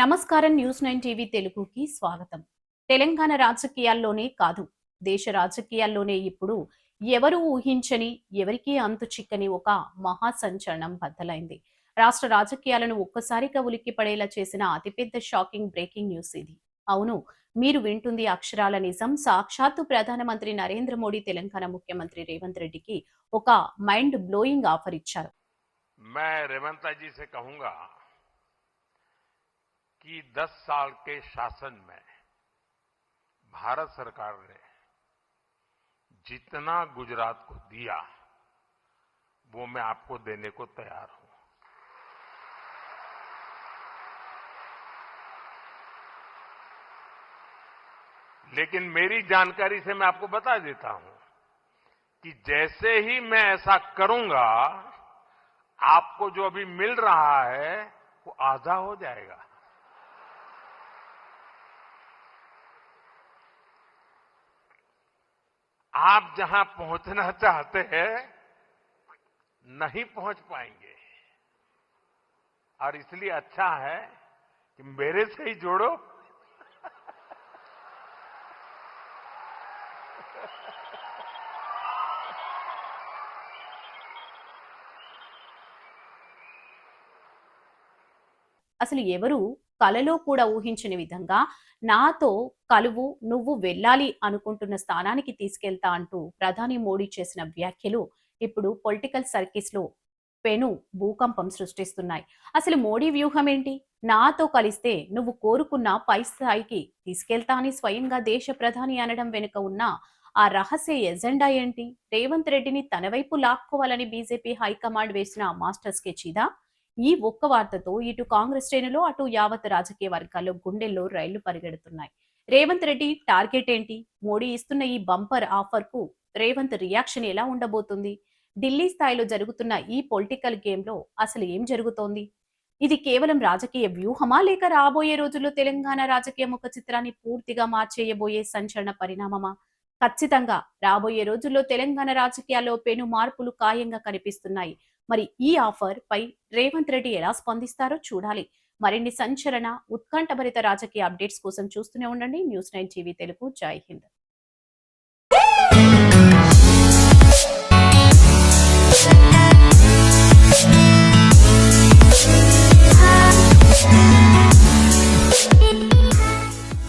నమస్కారం news 9 TV తెలుగుకి స్వాగతం. తెలంగాణ రాజకీయాల్లోనే కాదు, దేశ రాజకీయాల్లోనే ఇప్పుడు ఎవరు ఊహించని, ఎవరికీ అంతు చిక్కని ఒక మహా సంచలనం బద్దలైంది. రాష్ట్ర రాజకీయాలను ఒక్కసారిగా ఉలిక్కిపడేలా చేసిన అతిపెద్ద షాకింగ్ బ్రేకింగ్ న్యూస్ ఇది. అవును, మీరు వింటుంది అక్షరాల నిజం. సాక్షాత్తు ప్రధానమంత్రి నరేంద్ర మోడీ తెలంగాణ ముఖ్యమంత్రి రేవంత్ రెడ్డికి ఒక మైండ్ బ్లోయింగ్ ఆఫర్ ఇచ్చారు. मैं रेवंत जी से कहूंगा कि 10 साल के शासन में भारत सरकार ने जितना गुजरात को दिया वो मैं आपको देने को तैयार हूं। लेकिन मेरी जानकारी से मैं आपको बता देता हूं कि जैसे ही मैं ऐसा करूंगा आपको जो अभी मिल रहा है वो आधा हो जाएगा। आप जहां पहुंचना चाहते हैं नहीं पहुंच पाएंगे और इसलिए अच्छा है कि मेरे से ही जोड़ो। అసలు ఎవరు కలలో కూడా ఊహించని విధంగా నాతో కలువు, నువ్వు వెళ్ళాలి అనుకుంటున్న స్థానానికి తీసుకెళ్తా అంటూ ప్రధాని మోడీ చేసిన వ్యాఖ్యలు ఇప్పుడు పొలిటికల్ సర్కిల్స్ లో పెను భూకంపం సృష్టిస్తున్నాయి. అసలు మోడీ వ్యూహం ఏంటి? నాతో కలిస్తే నువ్వు కోరుకున్న పై స్థాయికి తీసుకెళ్తా అని స్వయంగా దేశ ప్రధాని అనడం వెనుక ఉన్న ఆ రహస్య ఎజెండా ఏంటి? రేవంత్ రెడ్డిని తన వైపు లాక్కోవాలని బీజేపీ హైకమాండ్ వేసిన మాస్టర్ స్కెచ్ ఇదా? ఈ ఒక్క వార్తతో ఇటు కాంగ్రెస్ శ్రేణులు, అటు యావత్ రాజకీయ వర్గాల్లో గుండెల్లో రైళ్లు పరిగెడుతున్నాయి. రేవంత్ రెడ్డి టార్గెట్ ఏంటి? మోడీ ఇస్తున్న ఈ బంపర్ ఆఫర్ కు రేవంత్ రియాక్షన్ ఎలా ఉండబోతుంది? ఢిల్లీ స్థాయిలో జరుగుతున్న ఈ పొలిటికల్ గేమ్ లో అసలు ఏం జరుగుతోంది? ఇది కేవలం రాజకీయ వ్యూహమా, లేక రాబోయే రోజుల్లో తెలంగాణ రాజకీయ ముఖ చిత్రాన్ని పూర్తిగా మార్చేయబోయే సంచలన పరిణామమా? ఖచ్చితంగా రాబోయే రోజుల్లో తెలంగాణ రాజకీయాల్లో పెను మార్పులు ఖాయంగా కనిపిస్తున్నాయి. మరి ఈ ఆఫర్ పై రేవంత్ రెడ్డి ఎలా స్పందిస్తారో చూడాలి. మరిన్ని సంచలన ఉత్కంఠభరిత రాజకీయ అప్డేట్స్ కోసం చూస్తూనే ఉండండి న్యూస్ 9 టీవీ తెలుగు. జై హింద్.